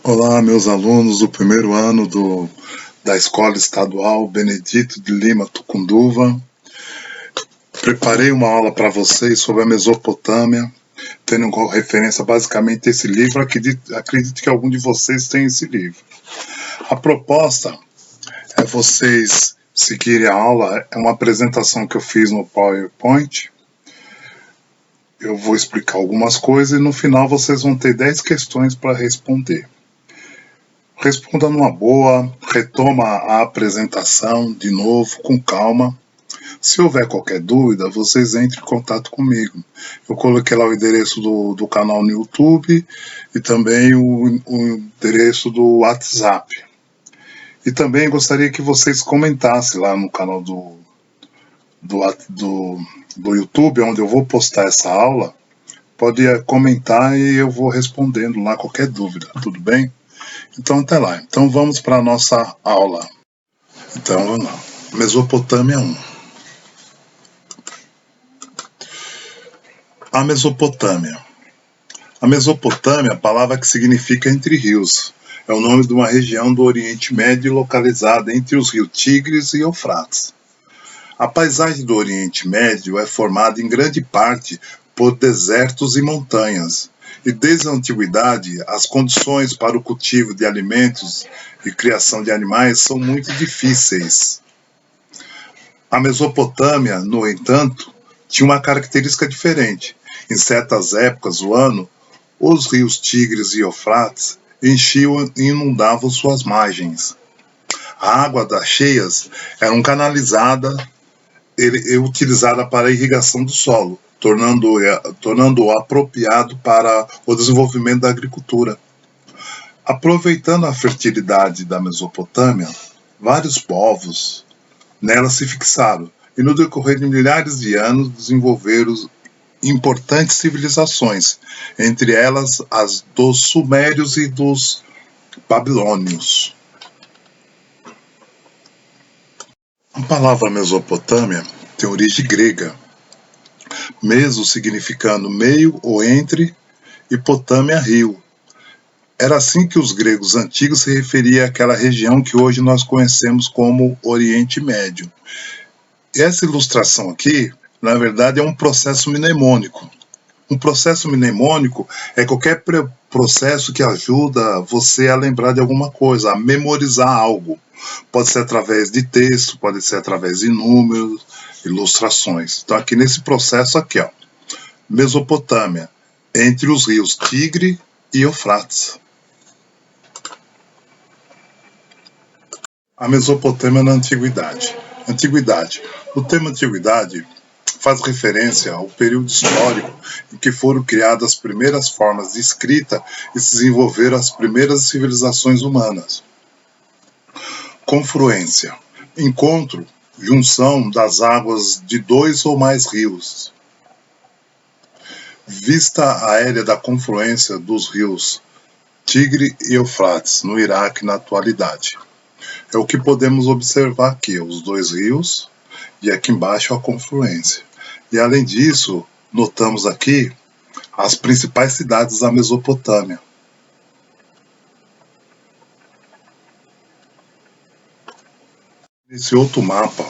Olá, meus alunos do primeiro ano da Escola Estadual Benedito de Lima Tucunduva. Preparei uma aula para vocês sobre a Mesopotâmia, tendo como referência basicamente esse livro. Acredito que algum de vocês tem esse livro. A proposta é vocês seguirem a aula, é uma apresentação que eu fiz no PowerPoint. Eu vou explicar algumas coisas e no final vocês vão ter 10 questões para responder. Responda numa boa, retoma a apresentação de novo, com calma. Se houver qualquer dúvida, vocês entrem em contato comigo. Eu coloquei lá o endereço do canal no YouTube e também o endereço do WhatsApp. E também gostaria que vocês comentassem lá no canal do YouTube, onde eu vou postar essa aula. Pode comentar e eu vou respondendo lá qualquer dúvida, tudo bem? Então, até lá. Então, vamos para a nossa aula. Então, vamos lá. Mesopotâmia 1. A Mesopotâmia. A Mesopotâmia, a palavra que significa entre rios, é o nome de uma região do Oriente Médio localizada entre os rios Tigres e Eufrates. A paisagem do Oriente Médio é formada em grande parte por desertos e montanhas, e desde a antiguidade as condições para o cultivo de alimentos e criação de animais são muito difíceis. A Mesopotâmia, no entanto, tinha uma característica diferente. Em certas épocas do ano, os rios Tigres e Eufrates enchiam e inundavam suas margens. A água das cheias era canalizada e utilizada para a irrigação do solo, tornando-o apropriado para o desenvolvimento da agricultura. Aproveitando a fertilidade da Mesopotâmia, vários povos nela se fixaram e no decorrer de milhares de anos desenvolveram importantes civilizações, entre elas as dos sumérios e dos babilônios. A palavra Mesopotâmia tem origem grega, meso significando meio ou entre, e potâmia rio. Era assim que os gregos antigos se referiam àquela região que hoje nós conhecemos como Oriente Médio. E essa ilustração aqui, na verdade, é um processo mnemônico. Um processo mnemônico é qualquer processo que ajuda você a lembrar de alguma coisa, a memorizar algo. Pode ser através de texto, pode ser através de números, ilustrações. Então aqui nesse processo aqui, ó, Mesopotâmia, entre os rios Tigre e Eufrates. A Mesopotâmia na Antiguidade. Antiguidade. O termo Antiguidade faz referência ao período histórico em que foram criadas as primeiras formas de escrita e se desenvolveram as primeiras civilizações humanas. Confluência. Encontro, junção das águas de dois ou mais rios. Vista aérea da confluência dos rios Tigre e Eufrates, no Iraque na atualidade. É o que podemos observar aqui, os dois rios e aqui embaixo a confluência. E além disso, notamos aqui as principais cidades da Mesopotâmia. Nesse outro mapa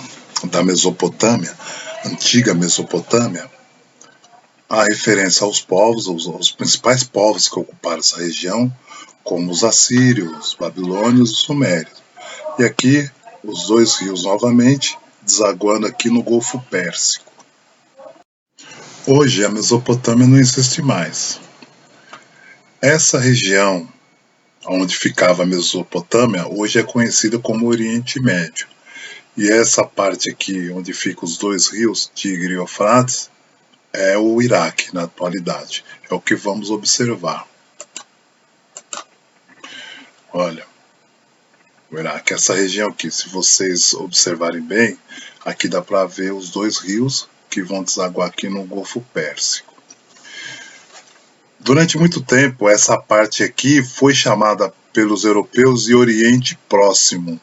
da Mesopotâmia, antiga Mesopotâmia, há referência aos povos, aos principais povos que ocuparam essa região, como os assírios, os babilônios e os sumérios. E aqui, os dois rios novamente, desaguando aqui no Golfo Pérsico. Hoje, a Mesopotâmia não existe mais. Essa região onde ficava a Mesopotâmia, hoje é conhecida como Oriente Médio. E essa parte aqui, onde ficam os dois rios, Tigre e Eufrates, é o Iraque na atualidade. É o que vamos observar. Olha, o Iraque, essa região aqui, se vocês observarem bem, aqui dá para ver os dois rios que vão desaguar aqui no Golfo Pérsico. Durante muito tempo, essa parte aqui foi chamada pelos europeus de Oriente Próximo,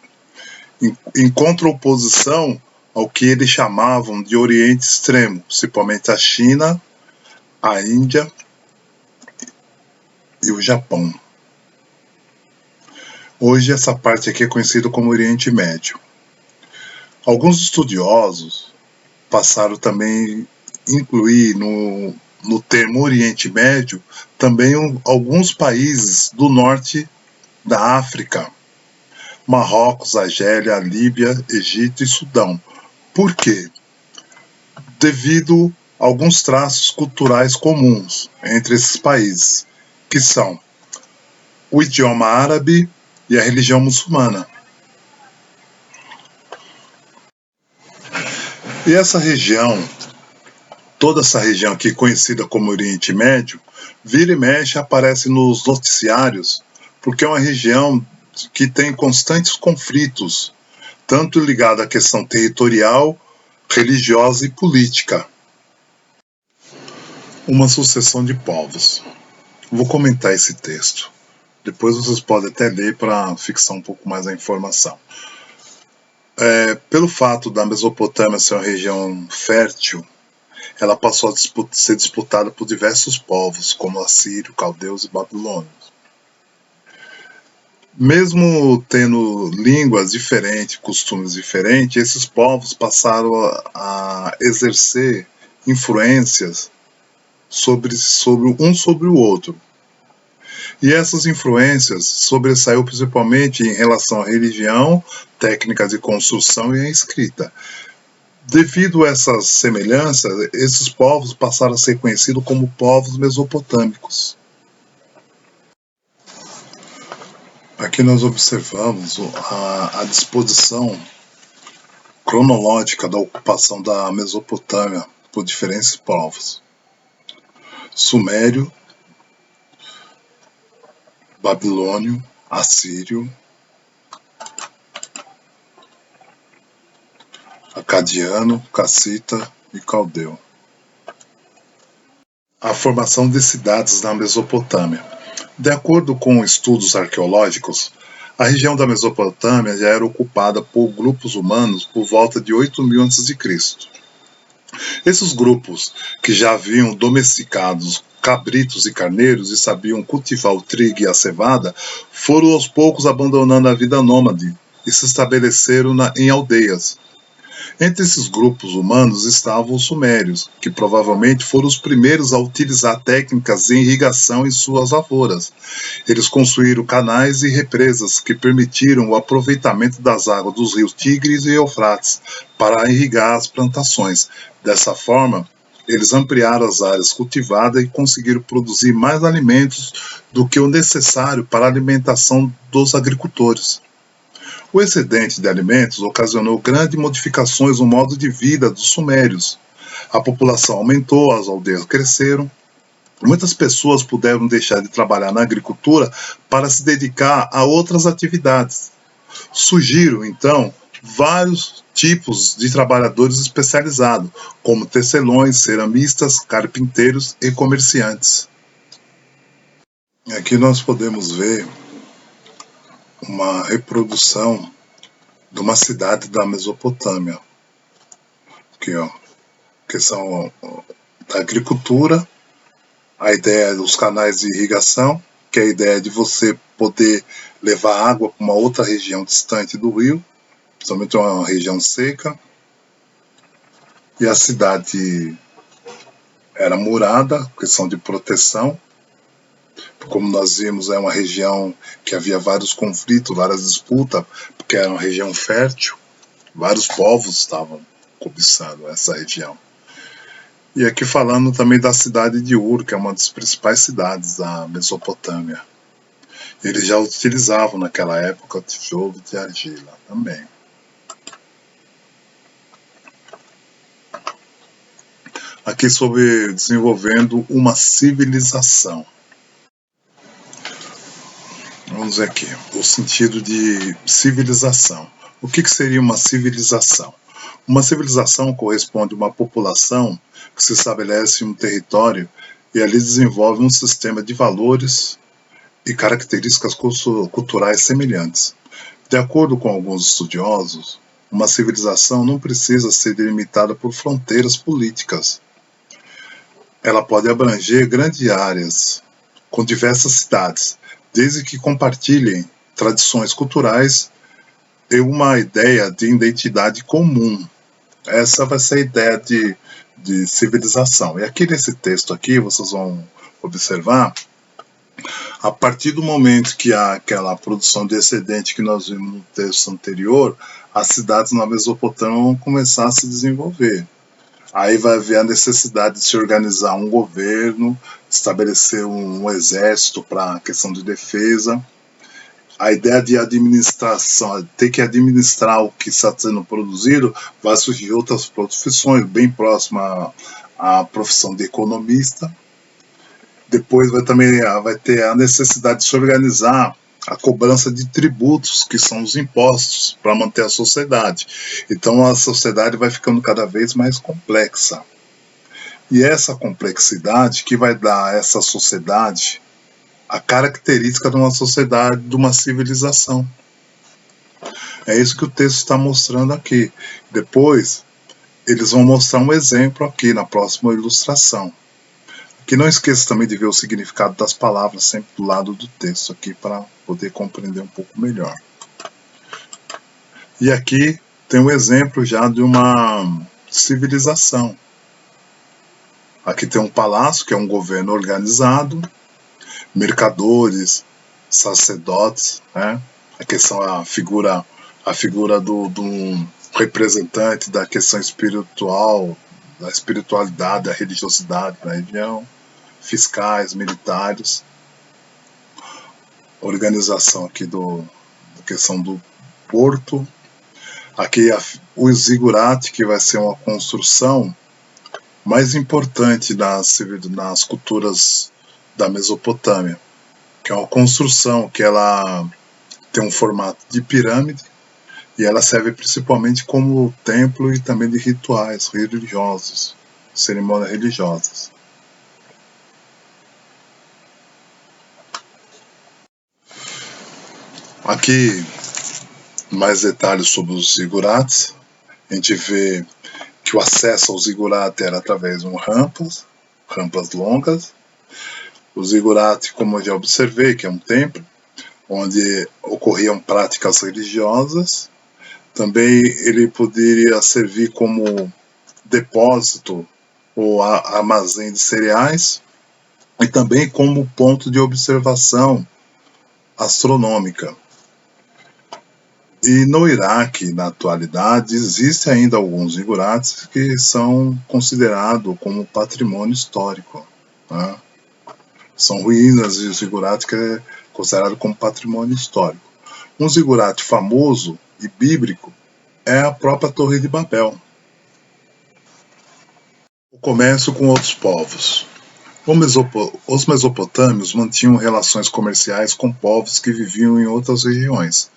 em contraoposição ao que eles chamavam de Oriente Extremo, principalmente a China, a Índia e o Japão. Hoje essa parte aqui é conhecida como Oriente Médio. Alguns estudiosos passaram também a incluir no termo Oriente Médio também alguns países do norte da África, Marrocos, Argélia, Líbia, Egito e Sudão. Por quê? Devido a alguns traços culturais comuns entre esses países, que são o idioma árabe e a religião muçulmana. E essa região, toda essa região aqui conhecida como Oriente Médio, vira e mexe aparece nos noticiários, porque é uma região que tem constantes conflitos, tanto ligado à questão territorial, religiosa e política. Uma sucessão de povos. Vou comentar esse texto. Depois vocês podem até ler para fixar um pouco mais a informação. Pelo fato da Mesopotâmia ser uma região fértil, ela passou a ser disputada por diversos povos, como assírios, caldeus e babilônios. Mesmo tendo línguas diferentes, costumes diferentes, esses povos passaram a exercer influências sobre o outro. E essas influências sobressaiu principalmente em relação à religião, técnicas de construção e à escrita. Devido a essas semelhanças, esses povos passaram a ser conhecidos como povos mesopotâmicos. Aqui nós observamos a disposição cronológica da ocupação da Mesopotâmia por diferentes povos. Sumério, babilônio, assírio, acadiano, cassita e caldeu. A formação de cidades na Mesopotâmia. De acordo com estudos arqueológicos, a região da Mesopotâmia já era ocupada por grupos humanos por volta de 8.000 a.C. Esses grupos, que já haviam domesticados cabritos e carneiros e sabiam cultivar o trigo e a cevada, foram aos poucos abandonando a vida nômade e se estabeleceram em aldeias. Entre esses grupos humanos estavam os sumérios, que provavelmente foram os primeiros a utilizar técnicas de irrigação em suas lavouras. Eles construíram canais e represas que permitiram o aproveitamento das águas dos rios Tigres e Eufrates para irrigar as plantações. Dessa forma, eles ampliaram as áreas cultivadas e conseguiram produzir mais alimentos do que o necessário para a alimentação dos agricultores. O excedente de alimentos ocasionou grandes modificações no modo de vida dos sumérios. A população aumentou, as aldeias cresceram. Muitas pessoas puderam deixar de trabalhar na agricultura para se dedicar a outras atividades. Surgiram, então, vários tipos de trabalhadores especializados, como tecelões, ceramistas, carpinteiros e comerciantes. Aqui nós podemos ver uma reprodução de uma cidade da Mesopotâmia, aqui, ó, que são da agricultura, a ideia dos canais de irrigação, que é a ideia de você poder levar água para uma outra região distante do rio, principalmente uma região seca, e a cidade era murada, questão de proteção. Como nós vimos, é uma região que havia vários conflitos, várias disputas, porque era uma região fértil, vários povos estavam cobiçando essa região. E aqui falando também da cidade de Ur, que é uma das principais cidades da Mesopotâmia. Eles já utilizavam naquela época tijolo de argila também. Aqui sobre desenvolvendo uma civilização. Vamos ver aqui, o sentido de civilização. O que seria uma civilização? Uma civilização corresponde a uma população que se estabelece em um território e ali desenvolve um sistema de valores e características culturais semelhantes. De acordo com alguns estudiosos, uma civilização não precisa ser delimitada por fronteiras políticas. Ela pode abranger grandes áreas, com diversas cidades, desde que compartilhem tradições culturais e uma ideia de identidade comum. Essa vai ser a ideia de civilização. E aqui nesse texto aqui, vocês vão observar, a partir do momento que há aquela produção de excedente que nós vimos no texto anterior, as cidades na Mesopotâmia vão começar a se desenvolver. Aí vai haver a necessidade de se organizar um governo, estabelecer um exército para a questão de defesa. A ideia de administração, ter que administrar o que está sendo produzido, vai surgir outras profissões, bem próxima à profissão de economista. Depois vai ter a necessidade de se organizar a cobrança de tributos, que são os impostos, para manter a sociedade. Então a sociedade vai ficando cada vez mais complexa. E essa complexidade que vai dar a essa sociedade a característica de uma sociedade, de uma civilização. É isso que o texto está mostrando aqui. Depois, eles vão mostrar um exemplo aqui na próxima ilustração. Que não esqueça também de ver o significado das palavras sempre do lado do texto aqui para poder compreender um pouco melhor. E aqui tem um exemplo já de uma civilização. Aqui tem um palácio, que é um governo organizado, mercadores, sacerdotes, né? Aqui são a figura do representante da questão espiritual, da espiritualidade, da religiosidade da região, fiscais, militares, organização aqui da questão do porto, aqui o zigurate, que vai ser uma construção mais importante nas culturas da Mesopotâmia, que é uma construção que ela tem um formato de pirâmide e ela serve principalmente como templo e também de rituais religiosos, cerimônias religiosas. Aqui mais detalhes sobre os zigurates. A gente vê que o acesso ao zigurate era através de rampas longas. O zigurate, como eu já observei, que é um templo onde ocorriam práticas religiosas. Também ele poderia servir como depósito ou armazém de cereais e também como ponto de observação astronômica. E no Iraque, na atualidade, existem ainda alguns zigurates que são considerados como patrimônio histórico, né? São ruínas e o zigurate que é considerado como patrimônio histórico. Um zigurate famoso e bíblico é a própria Torre de Babel. O comércio com outros povos. Os mesopotâmios mantinham relações comerciais com povos que viviam em outras regiões.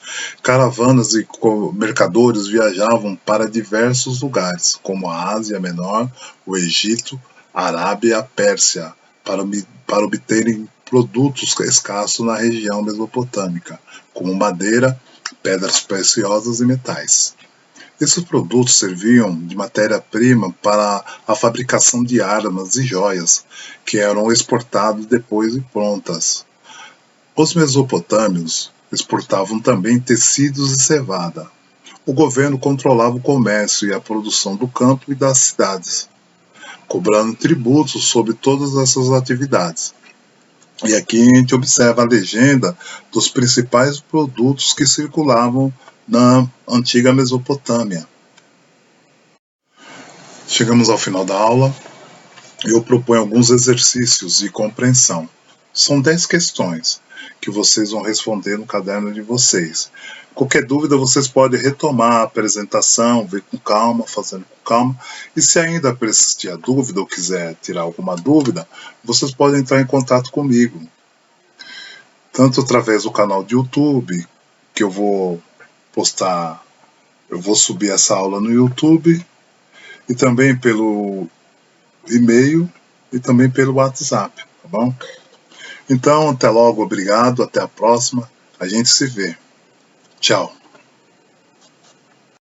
Caravanas e mercadores viajavam para diversos lugares, como a Ásia Menor, o Egito, a Arábia e a Pérsia, para obterem produtos escassos na região mesopotâmica, como madeira, pedras preciosas e metais. Esses produtos serviam de matéria-prima para a fabricação de armas e joias, que eram exportadas depois de prontas. Os mesopotâmios exportavam também tecidos e cevada. O governo controlava o comércio e a produção do campo e das cidades, cobrando tributos sobre todas essas atividades. E aqui a gente observa a legenda dos principais produtos que circulavam na antiga Mesopotâmia. Chegamos ao final da aula e eu proponho alguns exercícios de compreensão. São 10 questões que vocês vão responder no caderno de vocês. Qualquer dúvida vocês podem retomar a apresentação, ver com calma, fazendo com calma. E se ainda persistir a dúvida ou quiser tirar alguma dúvida, vocês podem entrar em contato comigo. Tanto através do canal de YouTube, que eu vou subir essa aula no YouTube, e também pelo e-mail e também pelo WhatsApp, tá bom? Então, até logo, obrigado, até a próxima, a gente se vê. Tchau.